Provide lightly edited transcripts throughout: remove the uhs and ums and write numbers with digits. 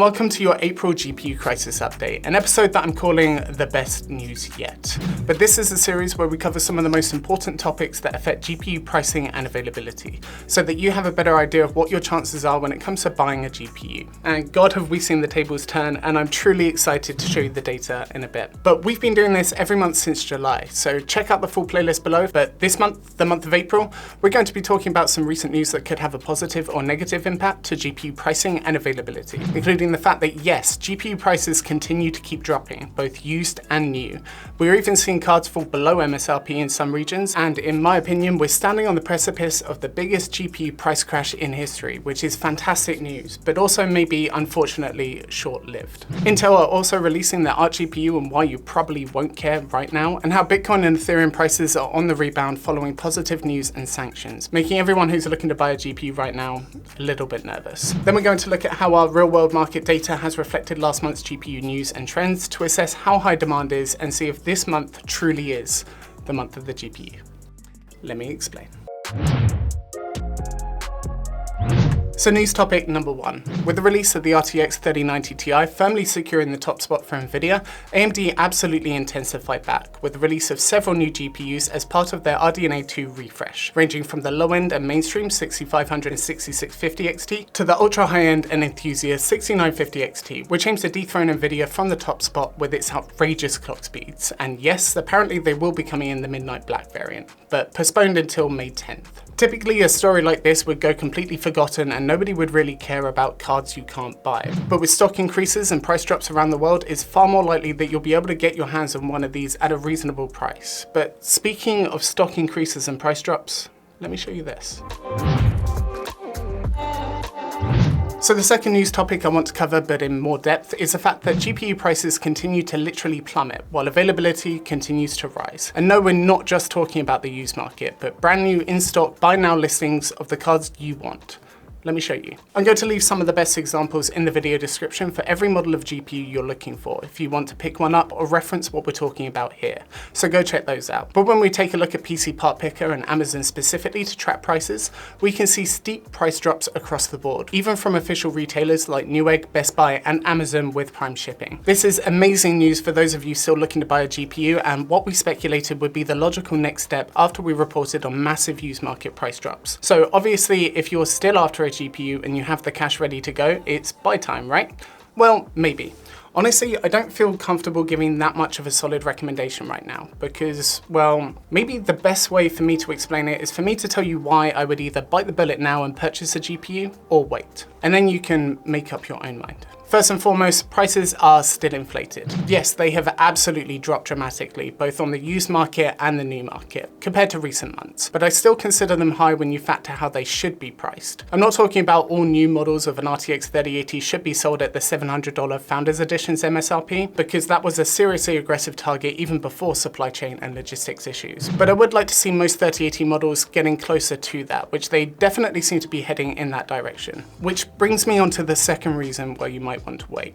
Welcome to your April GPU crisis update, an episode that I'm calling the best news yet. But this is a series where we cover some of the most important topics that affect GPU pricing and availability, so that you have a better idea of what your chances are when it comes to buying a GPU. And God, have we seen the tables turn, and I'm truly excited to show you the data in a bit. But we've been doing this every month since July, so check out the full playlist below. But this month, the month of April, we're going to be talking about some recent news that could have a positive or negative impact to GPU pricing and availability, including the fact that yes, GPU prices continue to keep dropping, both used and new. We're even seeing cards fall below MSRP in some regions, and in my opinion, we're standing on the precipice of the biggest GPU price crash in history, which is fantastic news, but also maybe unfortunately short-lived. Intel are also releasing their Arc GPU and why you probably won't care right now, and how Bitcoin and Ethereum prices are on the rebound following positive news and sanctions, making everyone who's looking to buy a GPU right now a little bit nervous. Then we're going to look at how our real-world market data has reflected last month's GPU news and trends to assess how high demand is and see if this month truly is the month of the GPU. Let me explain. So news topic number one. With the release of the RTX 3090 Ti firmly securing the top spot for Nvidia, AMD absolutely intensified back with the release of several new GPUs as part of their RDNA 2 refresh, ranging from the low-end and mainstream 6500 and 6650 XT to the ultra-high-end and enthusiast 6950 XT, which aims to dethrone Nvidia from the top spot with its outrageous clock speeds. And yes, apparently they will be coming in the Midnight Black variant, but postponed until May 10th. Typically, a story like this would go completely forgotten and nobody would really care about cards you can't buy. But with stock increases and price drops around the world, it's far more likely that you'll be able to get your hands on one of these at a reasonable price. But speaking of stock increases and price drops, let me show you this. So the second news topic I want to cover, but in more depth, is the fact that GPU prices continue to literally plummet while availability continues to rise. And no, we're not just talking about the used market, but brand new in-stock buy now listings of the cards you want. Let me show you. I'm going to leave some of the best examples in the video description for every model of GPU you're looking for if you want to pick one up or reference what we're talking about here. So go check those out. But when we take a look at PC Part Picker and Amazon specifically to track prices, we can see steep price drops across the board, even from official retailers like Newegg, Best Buy, and Amazon with Prime shipping. This is amazing news for those of you still looking to buy a GPU and what we speculated would be the logical next step after we reported on massive used market price drops. So obviously, if you're still after a GPU and you have the cash ready to go, it's buy time, right? Well, maybe. Honestly, I don't feel comfortable giving that much of a solid recommendation right now because, well, maybe the best way for me to explain it is for me to tell you why I would either bite the bullet now and purchase a GPU or wait. And then you can make up your own mind. First and foremost, prices are still inflated. Yes, they have absolutely dropped dramatically, both on the used market and the new market, compared to recent months. But I still consider them high when you factor how they should be priced. I'm not talking about all new models of an RTX 3080 should be sold at the $700 Founders Edition's MSRP, because that was a seriously aggressive target even before supply chain and logistics issues. But I would like to see most 3080 models getting closer to that, which they definitely seem to be heading in that direction. Which brings me on to the second reason why you might want to wait.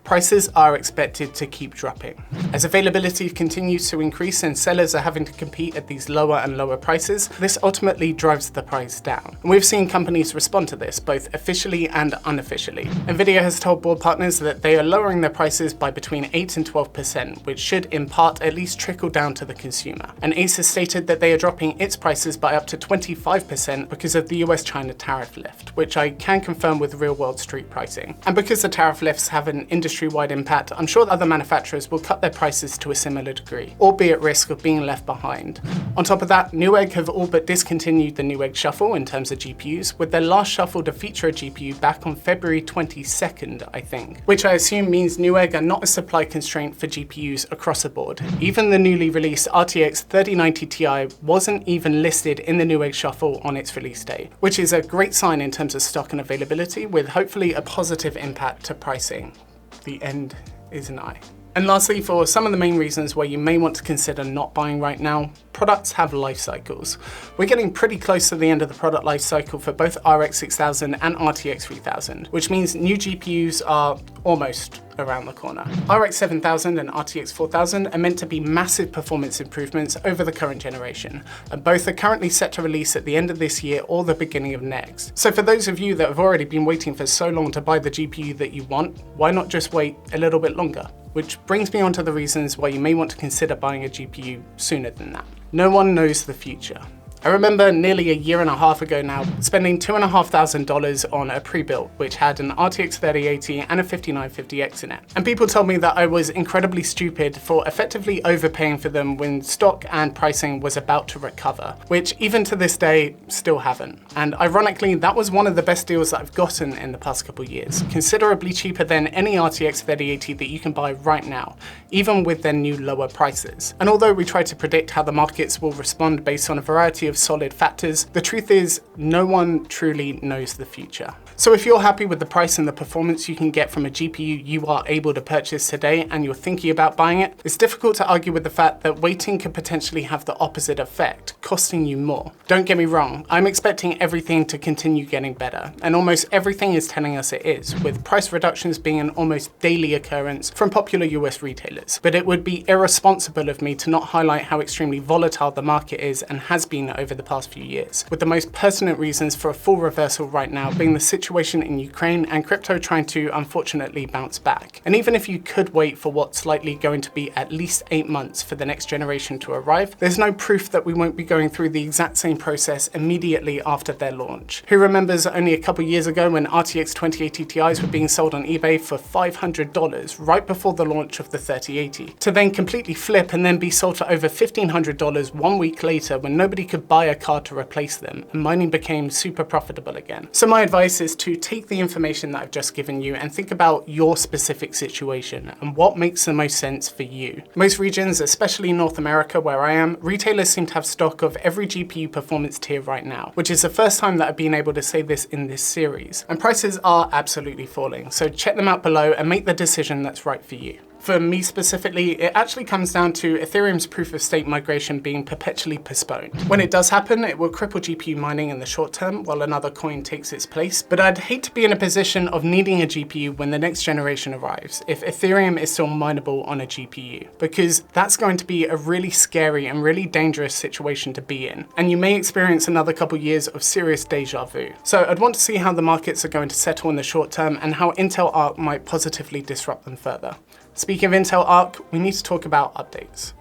Prices are expected to keep dropping. As availability continues to increase and sellers are having to compete at these lower and lower prices, this ultimately drives the price down. And we've seen companies respond to this, both officially and unofficially. Nvidia has told board partners that they are lowering their prices by between 8 and 12%, which should in part at least trickle down to the consumer. And Asus stated that they are dropping its prices by up to 25% because of the US-China tariff lift, which I can confirm with real-world street pricing. And because the tariff lifts have an industry-wide impact, I'm sure other manufacturers will cut their prices to a similar degree, or be at risk of being left behind. On top of that, Newegg have all but discontinued the Newegg Shuffle in terms of GPUs, with their last shuffle to feature a GPU back on February 22nd, I think, which I assume means Newegg are not a supply constraint for GPUs across the board. Even the newly released RTX 3090 Ti wasn't even listed in the Newegg Shuffle on its release date, which is a great sign in terms of stock and availability, with hopefully a positive impact to pricing. The end is nigh. And lastly, for some of the main reasons why you may want to consider not buying right now, products have life cycles. We're getting pretty close to the end of the product life cycle for both RX 6000 and RTX 3000, which means new GPUs are almost around the corner. RX 7000 and RTX 4000 are meant to be massive performance improvements over the current generation, and both are currently set to release at the end of this year or the beginning of next. So for those of you that have already been waiting for so long to buy the GPU that you want, why not just wait a little bit longer? Which brings me on to the reasons why you may want to consider buying a GPU sooner than that. No one knows the future. I remember nearly a year and a half ago now, spending $2,500 on a pre-built, which had an RTX 3080 and a 5950X in it. And people told me that I was incredibly stupid for effectively overpaying for them when stock and pricing was about to recover, which even to this day, still haven't. And ironically, that was one of the best deals that I've gotten in the past couple of years, considerably cheaper than any RTX 3080 that you can buy right now, even with their new lower prices. And although we try to predict how the markets will respond based on a variety of solid factors, the truth is no one truly knows the future. So if you're happy with the price and the performance you can get from a GPU you are able to purchase today and you're thinking about buying it, it's difficult to argue with the fact that waiting could potentially have the opposite effect, costing you more. Don't get me wrong, I'm expecting everything to continue getting better, and almost everything is telling us it is, with price reductions being an almost daily occurrence from popular US retailers. But it would be irresponsible of me to not highlight how extremely volatile the market is and has been over the past few years, with the most pertinent reasons for a full reversal right now being the situation in Ukraine and crypto trying to unfortunately bounce back. And even if you could wait for what's likely going to be at least 8 months for the next generation to arrive, there's no proof that we won't be going through the exact same process immediately after their launch. Who remembers only a couple years ago when RTX 2080 Ti's were being sold on eBay for $500 right before the launch of the 3080, to then completely flip and then be sold for over $1,500 1 week later when nobody could buy a card to replace them, and mining became super profitable again. So my advice is to take the information that I've just given you and think about your specific situation and what makes the most sense for you. Most regions, especially North America where I am, retailers seem to have stock of every GPU performance tier right now, which is the first time that I've been able to say this in this series. And prices are absolutely falling, so check them out below and make the decision that's right for you. For me specifically, it actually comes down to Ethereum's proof of stake migration being perpetually postponed. When it does happen, it will cripple GPU mining in the short term while another coin takes its place, but I'd hate to be in a position of needing a GPU when the next generation arrives, if Ethereum is still mineable on a GPU, because that's going to be a really scary and really dangerous situation to be in, and you may experience another couple years of serious deja vu. So I'd want to see how the markets are going to settle in the short term and how Intel Arc might positively disrupt them further. Speaking of Intel Arc, we need to talk about updates.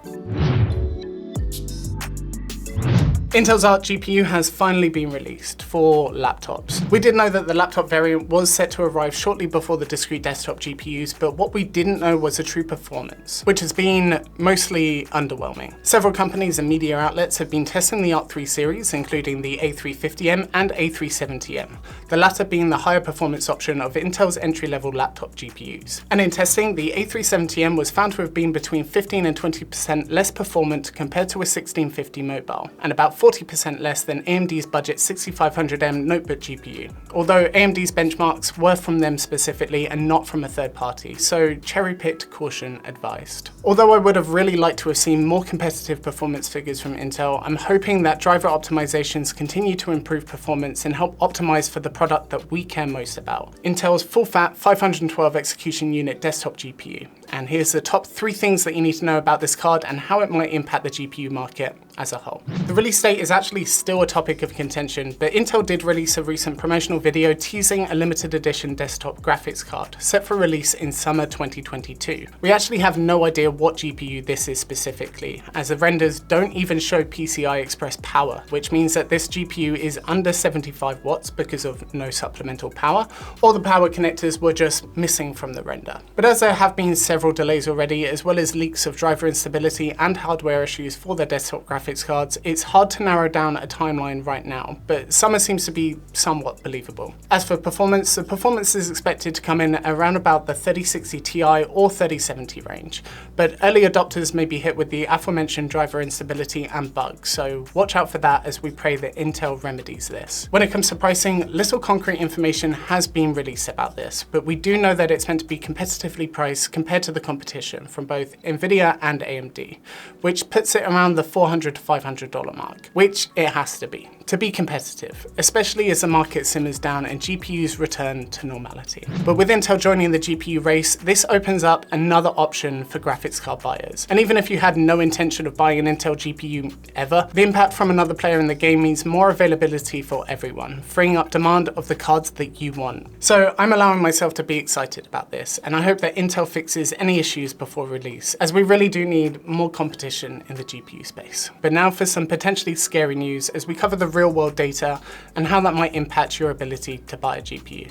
Intel's Arc GPU has finally been released for laptops. We did know that the laptop variant was set to arrive shortly before the discrete desktop GPUs, but what we didn't know was the true performance, which has been mostly underwhelming. Several companies and media outlets have been testing the Arc 3 series, including the A350M and A370M, the latter being the higher performance option of Intel's entry-level laptop GPUs. And in testing, the A370M was found to have been between 15 and 20% less performant compared to a 1650 mobile, and about 40% less than AMD's budget 6500M notebook GPU, although AMD's benchmarks were from them specifically and not from a third party, so cherry-picked caution advised. Although I would have really liked to have seen more competitive performance figures from Intel, I'm hoping that driver optimizations continue to improve performance and help optimize for the product that we care most about, Intel's full-fat 512 execution unit desktop GPU. And here's the top 3 things that you need to know about this card and how it might impact the GPU market as a whole. The release date is actually still a topic of contention, but Intel did release a recent promotional video teasing a limited edition desktop graphics card set for release in summer 2022. We actually have no idea what GPU this is specifically, as the renders don't even show PCI Express power, which means that this GPU is under 75 watts because of no supplemental power, or the power connectors were just missing from the render. But as there have been several delays already, as well as leaks of driver instability and hardware issues for the desktop graphics graphics cards, it's hard to narrow down a timeline right now, but summer seems to be somewhat believable. As for performance, the performance is expected to come in around about the 3060 Ti or 3070 range, but early adopters may be hit with the aforementioned driver instability and bugs, so watch out for that as we pray that Intel remedies this. When it comes to pricing, little concrete information has been released about this, but we do know that it's meant to be competitively priced compared to the competition from both Nvidia and AMD, which puts it around the $400 to $500 mark, which it has to be competitive, especially as the market simmers down and GPUs return to normality. But with Intel joining the GPU race, this opens up another option for graphics card buyers. And even if you had no intention of buying an Intel GPU ever, the impact from another player in the game means more availability for everyone, freeing up demand of the cards that you want. So I'm allowing myself to be excited about this, and I hope that Intel fixes any issues before release, as we really do need more competition in the GPU space. But now for some potentially scary news as we cover the real world data and how that might impact your ability to buy a GPU.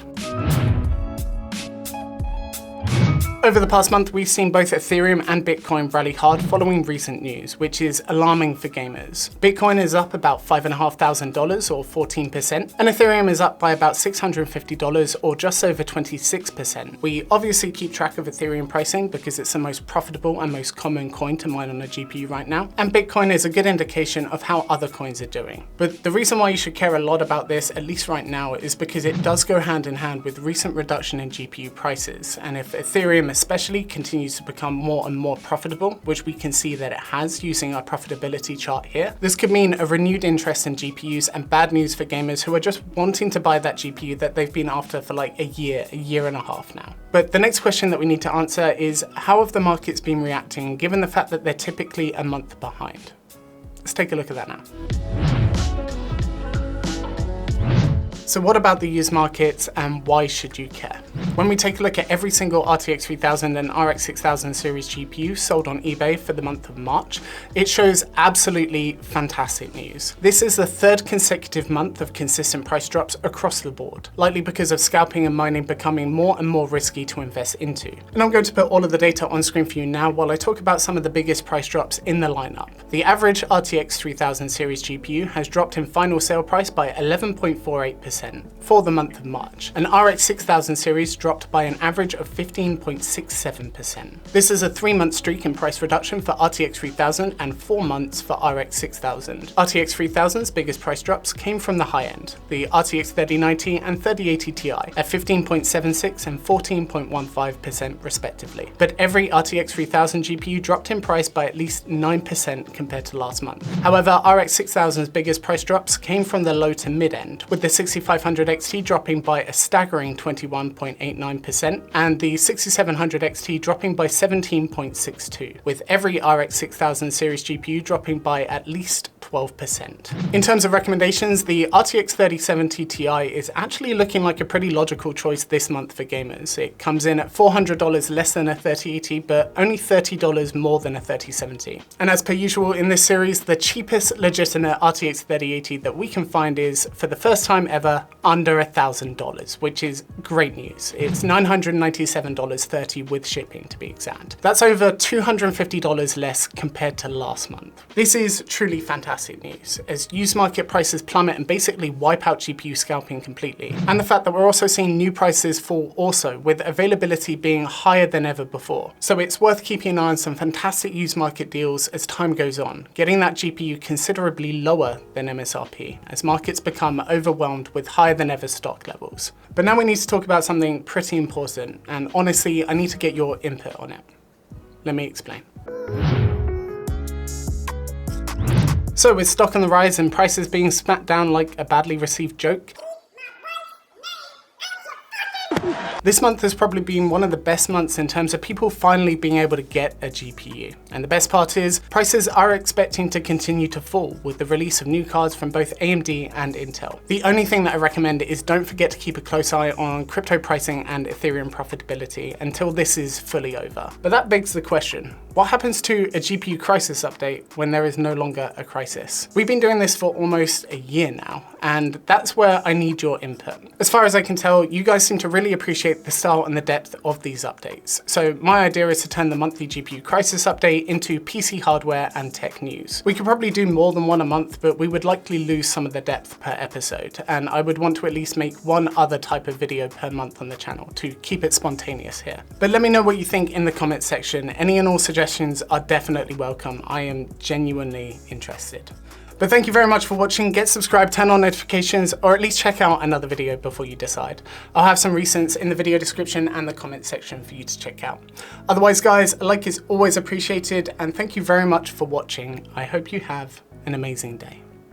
Over the past month, we've seen both Ethereum and Bitcoin rally hard following recent news, which is alarming for gamers. Bitcoin is up about $5,500 or 14%, and Ethereum is up by about $650 or just over 26%. We obviously keep track of Ethereum pricing because it's the most profitable and most common coin to mine on a GPU right now, and Bitcoin is a good indication of how other coins are doing. But the reason why you should care a lot about this, at least right now, is because it does go hand in hand with recent reduction in GPU prices, and if Ethereum especially continues to become more and more profitable, which we can see that it has using our profitability chart here, this could mean a renewed interest in GPUs and bad news for gamers who are just wanting to buy that GPU that they've been after for like a year and a half now. But the next question that we need to answer is, how have the markets been reacting given the fact that they're typically a month behind? Let's take a look at that now. So what about the used markets and why should you care? When we take a look at every single RTX 3000 and RX 6000 series GPU sold on eBay for the month of March, it shows absolutely fantastic news. This is the third consecutive month of consistent price drops across the board, likely because of scalping and mining becoming more and more risky to invest into. And I'm going to put all of the data on screen for you now while I talk about some of the biggest price drops in the lineup. The average RTX 3000 series GPU has dropped in final sale price by 11.48% for the month of March. An RX 6000 series dropped by an average of 15.67%. This is a 3-month streak in price reduction for RTX 3000 and 4 months for RX 6000. RTX 3000's biggest price drops came from the high end, the RTX 3090 and 3080 Ti at 15.76 and 14.15% respectively. But every RTX 3000 GPU dropped in price by at least 9% compared to last month. However, RX 6000's biggest price drops came from the low to mid end, with the 6500 XT dropping by a staggering 21.89% and the 6700 XT dropping by 17.62%, with every RX 6000 series GPU dropping by at least 12%. In terms of recommendations, the RTX 3070 Ti is actually looking like a pretty logical choice this month for gamers. It comes in at $400 less than a 3080, but only $30 more than a 3070. And as per usual in this series, the cheapest legitimate RTX 3080 that we can find is, for the first time ever, under $1,000, which is great news. It's $997.30 with shipping, to be exact. That's over $250 less compared to last month. This is truly fantastic news, as used market prices plummet and basically wipe out GPU scalping completely. And the fact that we're also seeing new prices fall also, with availability being higher than ever before. So it's worth keeping an eye on some fantastic used market deals as time goes on, getting that GPU considerably lower than MSRP, as markets become overwhelmed with higher than ever stock levels. But now we need to talk about something pretty important, and honestly, I need to get your input on it. Let me explain. So with stock on the rise and prices being smacked down like a badly received joke, this month has probably been one of the best months in terms of people finally being able to get a GPU. And the best part is, prices are expecting to continue to fall with the release of new cards from both AMD and Intel. The only thing that I recommend is don't forget to keep a close eye on crypto pricing and Ethereum profitability until this is fully over. But that begs the question, What happens to a GPU crisis update when there is no longer a crisis? We've been doing this for almost a year now, and that's where I need your input. As far as I can tell, you guys seem to really appreciate the style and the depth of these updates. So my idea is to turn the monthly GPU crisis update into PC hardware and tech news. We could probably do more than one a month, but we would likely lose some of the depth per episode, and I would want to at least make one other type of video per month on the channel to keep it spontaneous here. But let me know what you think in the comments section. Any and all suggestions are definitely welcome. I am genuinely interested. But thank you very much for watching. Get subscribed, turn on notifications, or at least check out another video before you decide. I'll have some recents in the video description and the comment section for you to check out. Otherwise guys, a like is always appreciated, and thank you very much for watching. I hope you have an amazing day.